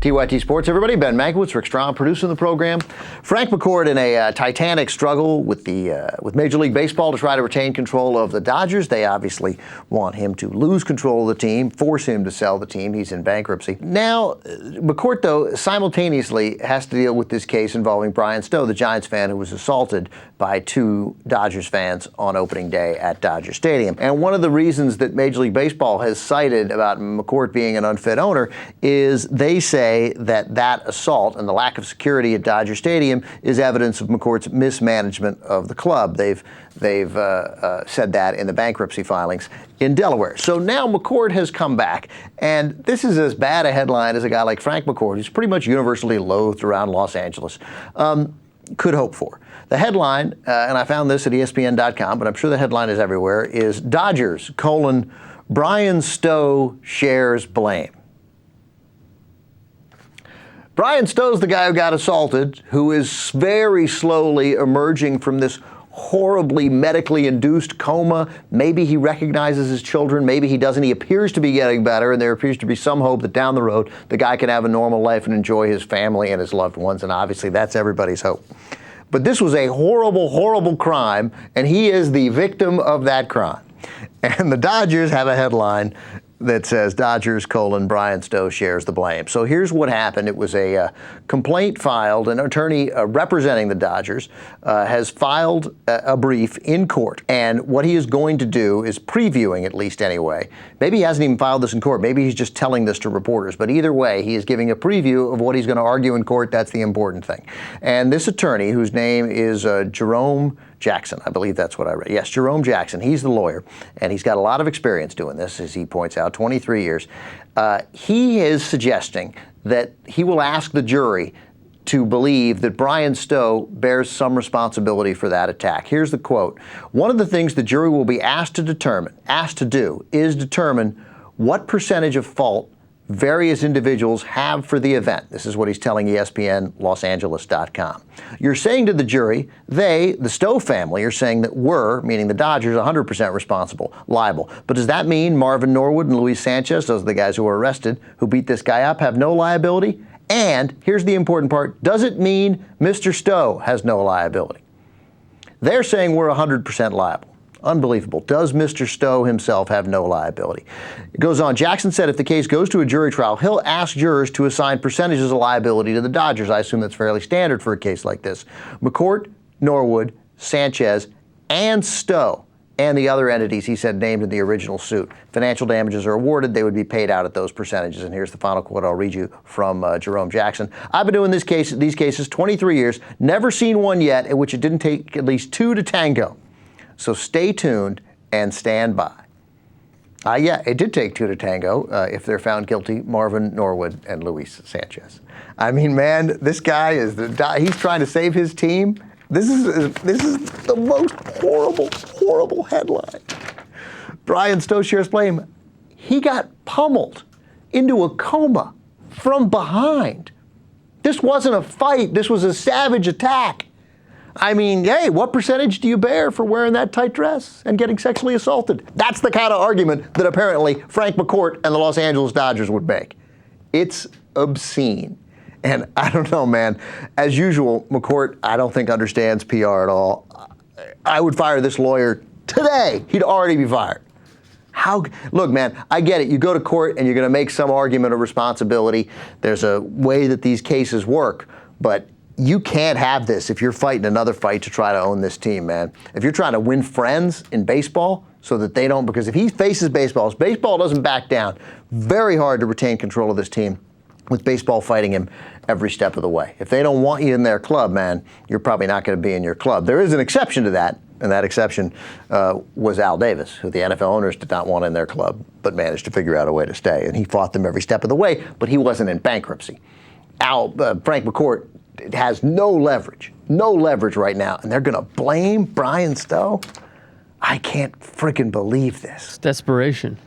TYT Sports, everybody. Ben Mankiewicz, Rick Strahm producing the program. Frank McCourt in a titanic struggle with Major League Baseball to try to retain control of the Dodgers. They obviously want him to lose control of the team, force him to sell the team. He's in bankruptcy. Now, McCourt, though, simultaneously has to deal with this case involving Bryan Stow, the Giants fan who was assaulted by two Dodgers fans on opening day at Dodger Stadium. And one of the reasons that Major League Baseball has cited about McCourt being an unfit owner is they say that assault and the lack of security at Dodger Stadium is evidence of McCourt's mismanagement of the club. They've said that in the bankruptcy filings in Delaware. So now McCourt has come back, and this is as bad a headline as a guy like Frank McCourt, who's pretty much universally loathed around Los Angeles, could hope for. The headline, and I found this at ESPN.com, but I'm sure the headline is everywhere, is Dodgers, Bryan Stow shares blame. Bryan Stow's the guy who got assaulted, who is very slowly emerging from this horribly medically induced coma. Maybe he recognizes his children, maybe he doesn't. He appears to be getting better, and there appears to be some hope that down the road the guy can have a normal life and enjoy his family and his loved ones, and obviously that's everybody's hope. But this was a horrible, horrible crime, and he is the victim of that crime. And the Dodgers have a headline that says Dodgers, Bryan Stow shares the blame. So here's what happened. It was a complaint filed. An attorney representing the Dodgers has filed a brief in court. And what he is going to do is previewing, at least anyway. Maybe he hasn't even filed this in court. Maybe he's just telling this to reporters. But either way, he is giving a preview of what he's going to argue in court. That's the important thing. And this attorney, whose name is Jerome Jackson, I believe that's what I read. Yes, Jerome Jackson. He's the lawyer, and he's got a lot of experience doing this, as he points out, 23 years. He is suggesting that he will ask the jury to believe that Bryan Stow bears some responsibility for that attack. Here's the quote. One of the things the jury will be asked to do is determine what percentage of fault various individuals have for the event. This is what he's telling ESPN LosAngeles.com. You're saying to the jury, the Stow family, are saying that we're, meaning the Dodgers, 100% liable. But does that mean Marvin Norwood and Luis Sanchez, those are the guys who were arrested, who beat this guy up, have no liability? And here's the important part, does it mean Mr. Stow has no liability? They're saying we're 100% liable. Unbelievable. Does Mr. Stow himself have no liability? It goes on. Jackson said if the case goes to a jury trial, he'll ask jurors to assign percentages of liability to the Dodgers. I assume that's fairly standard for a case like this. McCourt, Norwood, Sanchez, and Stow, and the other entities he said named in the original suit. Financial damages are awarded. They would be paid out at those percentages. And here's the final quote I'll read you from Jerome Jackson. I've been doing these cases 23 years, never seen one yet in which it didn't take at least two to tango. So stay tuned and stand by. Yeah, it did take two to tango if they're found guilty, Marvin Norwood and Luis Sanchez. I mean, man, this guy he's trying to save his team. This is the most horrible headline. Bryan Stow shares blame. He got pummeled into a coma from behind. This wasn't a fight. This was a savage attack. I mean, hey, what percentage do you bear for wearing that tight dress and getting sexually assaulted? That's the kind of argument that apparently Frank McCourt and the Los Angeles Dodgers would make. It's obscene. And I don't know, man. As usual, McCourt, I don't think understands PR at all. I would fire this lawyer today. He'd already be fired. Look, man, I get it. You go to court and you're going to make some argument of responsibility. There's a way that these cases work, but you can't have this if you're fighting another fight to try to own this team, man. If you're trying to win friends in baseball so that they don't, because if he faces baseball, if baseball doesn't back down, very hard to retain control of this team with baseball fighting him every step of the way. If they don't want you in their club, man, you're probably not going to be in your club. There is an exception to that, and that exception was Al Davis, who the NFL owners did not want in their club, but managed to figure out a way to stay. And he fought them every step of the way, but he wasn't in bankruptcy. Frank McCourt has no leverage right now, and they're going to blame Bryan Stow? I can't freaking believe this. It's desperation.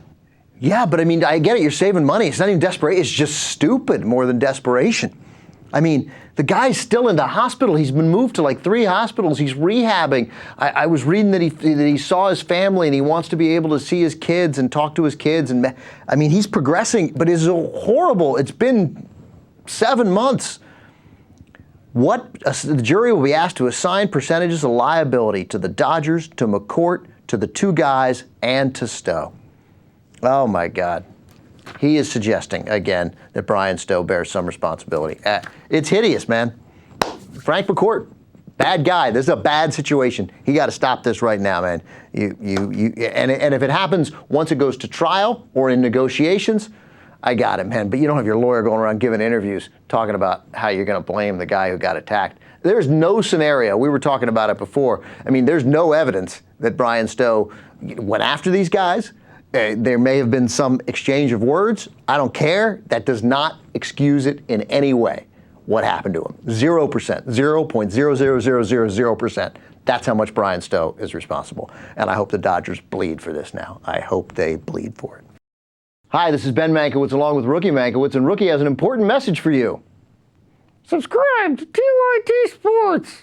Yeah, but I mean, I get it. You're saving money. It's not even desperation. It's just stupid more than desperation. I mean, the guy's still in the hospital. He's been moved to like 3 hospitals. He's rehabbing. I was reading that he saw his family and he wants to be able to see his kids and talk to his kids. And I mean, he's progressing, but it's horrible. It's been 7 months. The jury will be asked to assign percentages of liability to the Dodgers, to McCourt, to the two guys, and to Stow. Oh my God. He is suggesting, again, that Bryan Stow bears some responsibility. It's hideous, man. Frank McCourt, bad guy. This is a bad situation. He got to stop this right now, man. And if it happens once it goes to trial or in negotiations, I got it, man. But you don't have your lawyer going around giving interviews talking about how you're going to blame the guy who got attacked. There's no scenario. We were talking about it before. I mean, there's no evidence that Bryan Stow went after these guys. There may have been some exchange of words. I don't care. That does not excuse it in any way. What happened to him? 0%, 0.00000%. That's how much Bryan Stow is responsible. And I hope the Dodgers bleed for this now. I hope they bleed for it. Hi, this is Ben Mankiewicz along with Rookie Mankiewicz, and Rookie has an important message for you. Subscribe to TYT Sports.